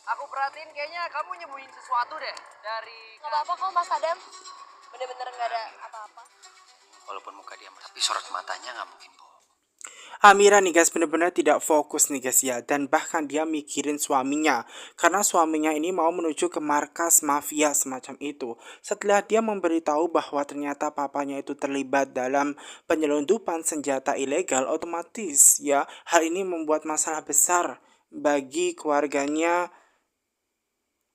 Aku perhatiin kayaknya kamu nyembunyiin sesuatu deh dari... Gak apa-apa kok Mas Adam, bener-bener gak ada apa-apa. Walaupun muka dia tapi sorot matanya nggak mungkin bohong. Amira nih guys benar-benar tidak fokus nih guys ya, dan bahkan dia mikirin suaminya karena suaminya ini mau menuju ke markas mafia semacam itu. Setelah dia memberitahu bahwa ternyata papanya itu terlibat dalam penyelundupan senjata ilegal, otomatis ya hal ini membuat masalah besar bagi keluarganya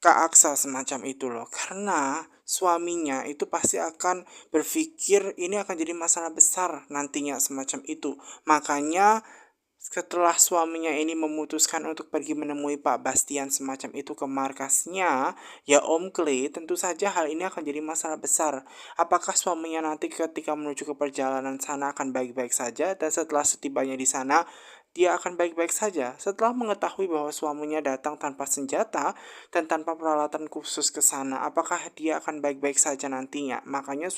Kak Aksa semacam itu loh, karena suaminya itu pasti akan berpikir ini akan jadi masalah besar nantinya semacam itu. Makanya setelah suaminya ini memutuskan untuk pergi menemui Pak Bastian semacam itu ke markasnya, ya Om Clay, tentu saja hal ini akan jadi masalah besar. Apakah suaminya nanti ketika menuju ke perjalanan sana akan baik-baik saja, dan setelah setibanya di sana, dia akan baik-baik saja. Setelah mengetahui bahwa suaminya datang tanpa senjata dan tanpa peralatan khusus ke sana, apakah dia akan baik-baik saja nantinya? Makanya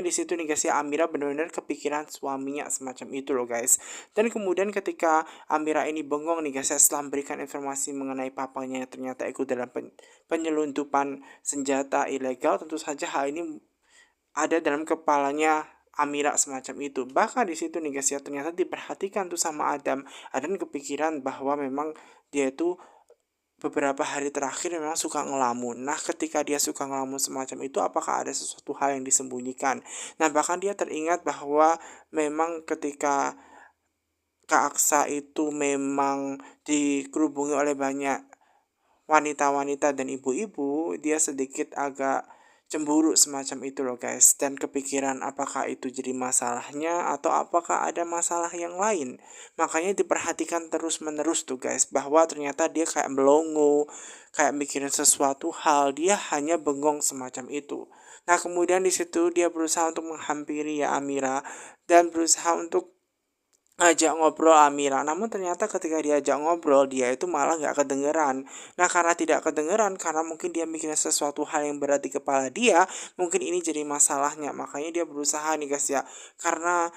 di situ nih guys ya, Amira benar-benar kepikiran suaminya semacam itu loh guys. Dan kemudian ketika Amira ini bengong nih guys ya, setelah memberikan informasi mengenai papanya yang ternyata ikut dalam penyelundupan senjata ilegal, tentu saja hal ini ada dalam kepalanya Amira semacam itu. Bahkan di situ nih guys ya, ternyata diperhatikan tuh sama Adam. Adam kepikiran bahwa memang dia itu beberapa hari terakhir memang suka ngelamun. Nah, ketika dia suka ngelamun semacam itu, apakah ada sesuatu hal yang disembunyikan? Nah, bahkan dia teringat bahwa memang ketika Kak Aksa itu memang dikerubungi oleh banyak wanita-wanita dan ibu-ibu, dia sedikit agak cemburu semacam itu loh guys, dan kepikiran apakah itu jadi masalahnya atau apakah ada masalah yang lain. Makanya diperhatikan terus menerus tuh guys, bahwa ternyata dia kayak melongo, kayak mikirin sesuatu hal, dia hanya bengong semacam itu. Nah, kemudian di situ dia berusaha untuk menghampiri ya Amira dan berusaha untuk ajak ngobrol Amira, namun ternyata ketika diajak ngobrol dia itu malah nggak kedengeran. Nah, karena tidak kedengeran, karena mungkin dia mikirin sesuatu hal yang berat di kepala dia, mungkin ini jadi masalahnya. Makanya dia berusaha nih guys ya, karena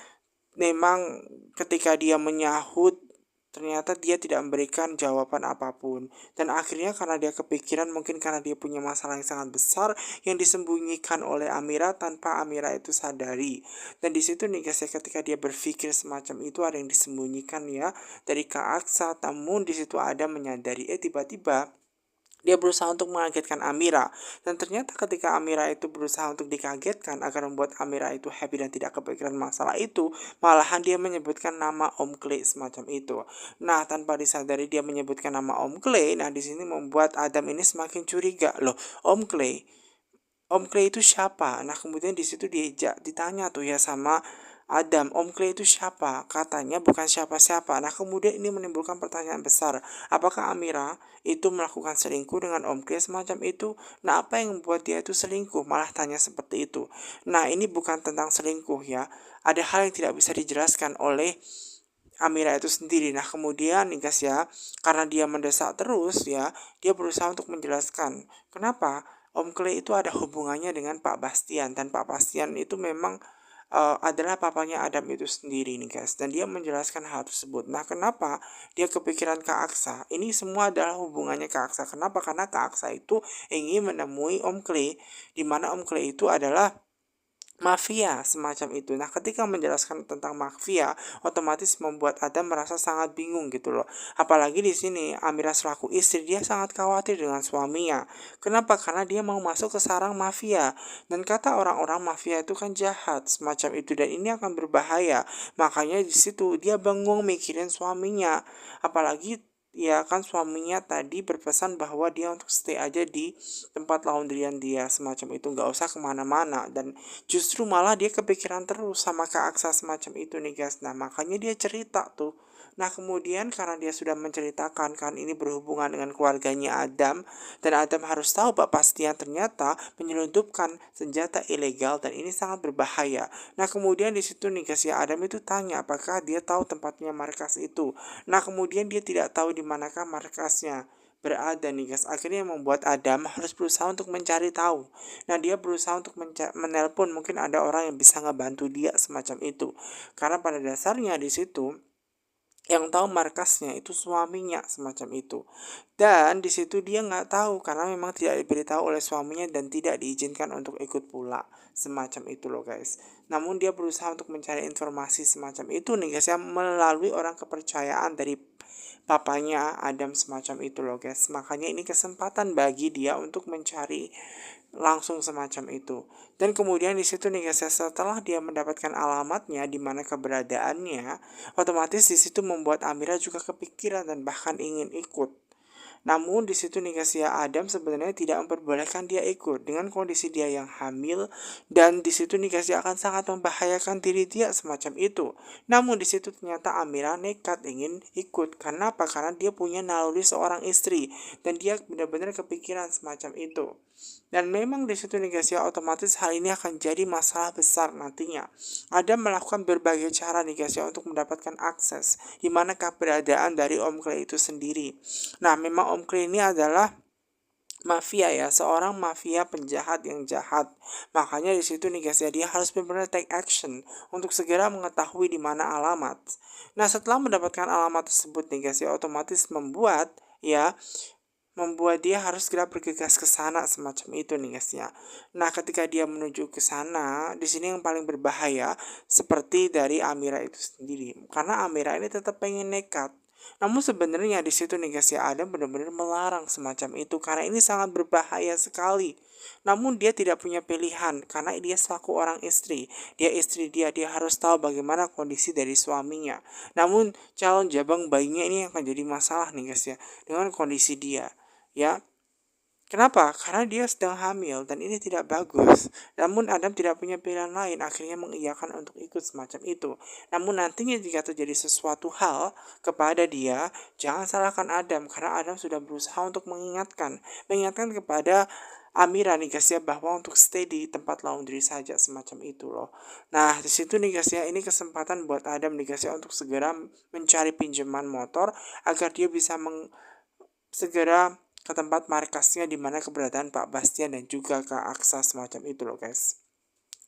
memang ketika dia menyahut, ternyata dia tidak memberikan jawaban apapun. Dan akhirnya karena dia kepikiran, mungkin karena dia punya masalah yang sangat besar yang disembunyikan oleh Amira tanpa Amira itu sadari. Dan di situ nih guys ya, ketika dia berpikir semacam itu ada yang disembunyikan ya dari Kak Aksa, namun di situ ada menyadari tiba-tiba dia berusaha untuk mengagetkan Amira, dan ternyata ketika Amira itu berusaha untuk dikagetkan agar membuat Amira itu happy dan tidak kepikiran masalah itu, malahan dia menyebutkan nama Om Clay semacam itu. Nah, tanpa disadari dia menyebutkan nama Om Clay. Nah, di sini membuat Adam ini semakin curiga. Loh, Om Clay itu siapa? Nah, kemudian di situ ditanya tuh ya sama Adam, Om Clay itu siapa? Katanya bukan siapa-siapa. Nah, kemudian ini menimbulkan pertanyaan besar. Apakah Amira itu melakukan selingkuh dengan Om Clay semacam itu? Nah, apa yang membuat dia itu selingkuh? Malah tanya seperti itu. Nah, ini bukan tentang selingkuh ya. Ada hal yang tidak bisa dijelaskan oleh Amira itu sendiri. Nah, kemudian nih guys ya, karena dia mendesak terus ya, dia berusaha untuk menjelaskan kenapa Om Clay itu ada hubungannya dengan Pak Bastian, dan Pak Bastian itu memang adalah papanya Adam itu sendiri nih guys, dan dia menjelaskan hal tersebut. Nah, kenapa dia kepikiran Kak Aksa? Ini semua adalah hubungannya Kak Aksa. Kenapa? Karena Kak Aksa itu ingin menemui Om Clay, di mana Om Clay itu adalah mafia semacam itu. Nah, ketika menjelaskan tentang mafia, otomatis membuat Adam merasa sangat bingung gitu loh. Apalagi di sini Amira selaku istri, dia sangat khawatir dengan suaminya. Kenapa? Karena dia mau masuk ke sarang mafia. Dan kata orang-orang, mafia itu kan jahat semacam itu, dan ini akan berbahaya. Makanya di situ dia bengong mikirin suaminya. Apalagi ya kan suaminya tadi berpesan bahwa dia untuk stay aja di tempat laundryan dia semacam itu, nggak usah kemana-mana. Dan justru malah dia kepikiran terus sama Kak Aksa semacam itu nih guys. Nah, makanya dia cerita tuh. Nah, kemudian karena dia sudah menceritakan kan ini berhubungan dengan keluarganya Adam, dan Adam harus tahu Pak Bastian ternyata menyelundupkan senjata ilegal dan ini sangat berbahaya. Nah, kemudian di situ nih guys ya, Adam itu tanya apakah dia tahu tempatnya markas itu. Nah, kemudian dia tidak tahu di manakah markasnya berada nih guys. Akhirnya membuat Adam harus berusaha untuk mencari tahu. Nah, dia berusaha untuk menelpon, mungkin ada orang yang bisa ngebantu dia semacam itu. Karena pada dasarnya di situ yang tahu markasnya itu suaminya semacam itu. Dan di situ dia nggak tahu karena memang tidak diberitahu oleh suaminya dan tidak diizinkan untuk ikut pula semacam itu loh guys. Namun dia berusaha untuk mencari informasi semacam itu nih guys ya, melalui orang kepercayaan dari papanya Adam semacam itu loh guys. Makanya ini kesempatan bagi dia untuk mencari langsung semacam itu. Dan kemudian di situ nih guys, setelah dia mendapatkan alamatnya di mana keberadaannya, otomatis di situ membuat Amira juga kepikiran dan bahkan ingin ikut. Namun di situ nih guys ya, Adam sebenarnya tidak memperbolehkan dia ikut dengan kondisi dia yang hamil, dan di situ nih guys ya akan sangat membahayakan diri dia semacam itu. Namun di situ ternyata Amira nekat ingin ikut. Karena apa? Karena dia punya naluri seorang istri dan dia benar-benar kepikiran semacam itu. Dan memang di situ nih guys ya, otomatis hal ini akan jadi masalah besar nantinya. Adam melakukan berbagai cara nih guys ya untuk mendapatkan akses di mana keberadaan dari Om Clay itu sendiri. Nah, memang Om Clay ini adalah mafia ya, seorang mafia penjahat yang jahat. Makanya di situ nih guys ya, dia harus benar-benar take action untuk segera mengetahui di mana alamat. Nah, setelah mendapatkan alamat tersebut nih guys ya, otomatis membuat dia harus segera bergegas ke sana semacam itu nih guys ya. Nah, ketika dia menuju ke sana, di sini yang paling berbahaya seperti dari Amira itu sendiri. Karena Amira ini tetap pengen nekat. Namun sebenarnya di situ nih guys ya, Adam benar-benar melarang semacam itu karena ini sangat berbahaya sekali. Namun dia tidak punya pilihan karena dia selaku orang istri. Dia istri dia harus tahu bagaimana kondisi dari suaminya. Namun calon jabang bayinya ini akan jadi masalah nih guys ya dengan kondisi dia. Ya, kenapa? Karena dia sedang hamil dan ini tidak bagus. Namun Adam tidak punya pilihan lain, akhirnya mengiyakan untuk ikut semacam itu. Namun nantinya jika terjadi sesuatu hal kepada dia, jangan salahkan Adam karena Adam sudah berusaha untuk mengingatkan kepada Amira nih guys ya, bahwa untuk stay di tempat laundry saja semacam itu loh. Nah, di situ nih guys ya, ini kesempatan buat Adam nih guys ya untuk segera mencari pinjaman motor agar dia bisa segera ke tempat markasnya di mana keberadaan Pak Bastian dan juga Kak Aksa semacam itu loh guys.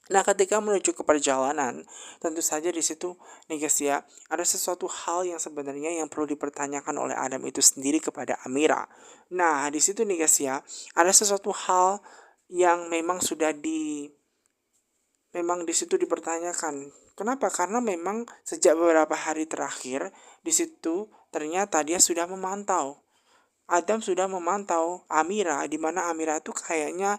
Nah, ketika menuju ke perjalanan, tentu saja di situ nih guys ya, ada sesuatu hal yang sebenarnya yang perlu dipertanyakan oleh Adam itu sendiri kepada Amira. Nah, di situ nih guys ya, ada sesuatu hal yang memang di situ dipertanyakan. Kenapa? Karena memang sejak beberapa hari terakhir di situ ternyata dia sudah memantau. Adam sudah memantau Amira, di mana Amira itu kayaknya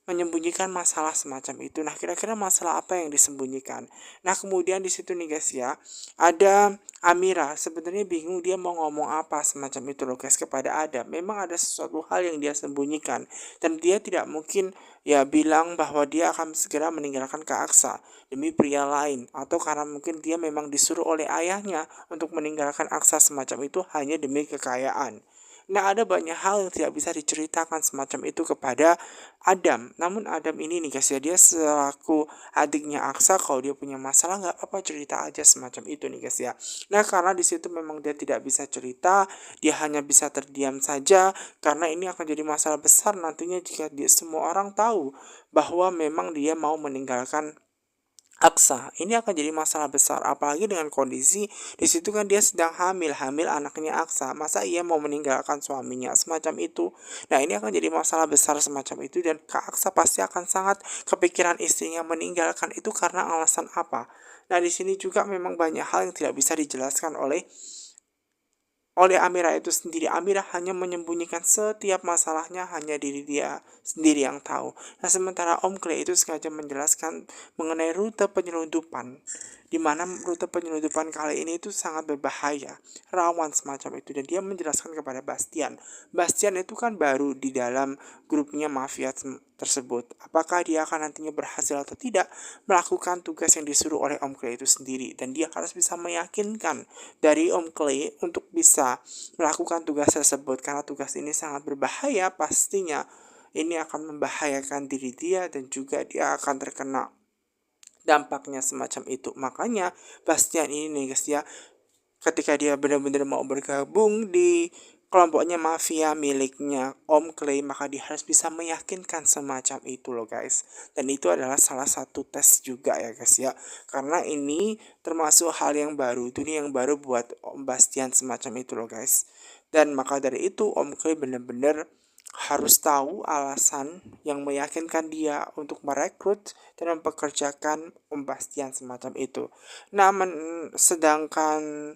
menyembunyikan masalah semacam itu. Nah, kira-kira masalah apa yang disembunyikan? Nah, kemudian di situ nih guys ya, ada Amira sebenarnya bingung dia mau ngomong apa semacam itu loh guys kepada Adam. Memang ada sesuatu hal yang dia sembunyikan dan dia tidak mungkin ya bilang bahwa dia akan segera meninggalkan Kak Aksa demi pria lain, atau karena mungkin dia memang disuruh oleh ayahnya untuk meninggalkan Aksa semacam itu hanya demi kekayaan. Nah, ada banyak hal yang tidak bisa diceritakan semacam itu kepada Adam. Namun Adam ini nih guys ya, dia selaku adiknya Aksa, kalau dia punya masalah nggak apa-apa cerita aja semacam itu nih guys ya. Nah, karena di situ memang dia tidak bisa cerita, dia hanya bisa terdiam saja karena ini akan jadi masalah besar nantinya jika semua orang tahu bahwa memang dia mau meninggalkan Aksa. Ini akan jadi masalah besar, apalagi dengan kondisi di situ kan dia sedang hamil anaknya Aksa. Masa ia mau meninggalkan suaminya semacam itu? Nah, ini akan jadi masalah besar semacam itu dan Kak Aksa pasti akan sangat kepikiran istrinya meninggalkan itu karena alasan apa. Nah, di sini juga memang banyak hal yang tidak bisa dijelaskan oleh Amira itu sendiri. Amira hanya menyembunyikan setiap masalahnya, hanya diri dia sendiri yang tahu. Nah, sementara Om Clay itu sengaja menjelaskan mengenai rute penyelundupan, di mana rute penyelundupan kali ini itu sangat berbahaya, rawan semacam itu, dan dia menjelaskan kepada Bastian. Bastian itu kan baru di dalam grupnya mafia tersebut. Apakah dia akan nantinya berhasil atau tidak melakukan tugas yang disuruh oleh Om Clay itu sendiri, dan dia harus bisa meyakinkan dari Om Clay untuk bisa melakukan tugas tersebut karena tugas ini sangat berbahaya. Pastinya ini akan membahayakan diri dia dan juga dia akan terkena dampaknya semacam itu. Makanya Bastian ini nih guys ya, ketika dia benar-benar mau bergabung di kelompoknya mafia miliknya Om Clay, maka dia harus bisa meyakinkan semacam itu loh guys. Dan itu adalah salah satu tes juga ya guys ya, karena ini termasuk hal yang baru, dunia yang baru buat Om Bastian semacam itu loh guys. Dan maka dari itu Om Clay bener-bener harus tahu alasan yang meyakinkan dia untuk merekrut dan mempekerjakan Om Bastian semacam itu. Namun sedangkan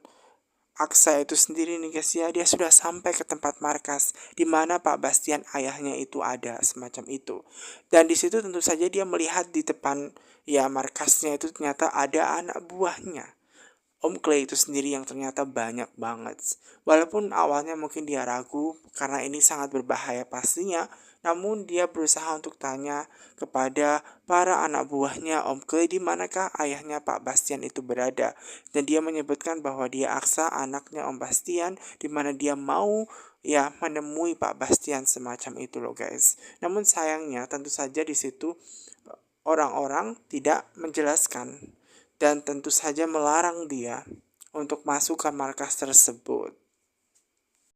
Aksa itu sendiri nih guys ya, dia sudah sampai ke tempat markas di mana Pak Bastian ayahnya itu ada semacam itu. Dan di situ tentu saja dia melihat di depan ya markasnya itu ternyata ada anak buahnya Om Clay itu sendiri yang ternyata banyak banget. Walaupun awalnya mungkin dia ragu karena ini sangat berbahaya pastinya, namun dia berusaha untuk tanya kepada para anak buahnya Om Clay di manakah ayahnya Pak Bastian itu berada. Dan dia menyebutkan bahwa dia Aksa, anaknya Om Bastian, di mana dia mau ya menemui Pak Bastian semacam itu loh guys. Namun sayangnya tentu saja di situ orang-orang tidak menjelaskan dan tentu saja melarang dia untuk masuk ke markas tersebut.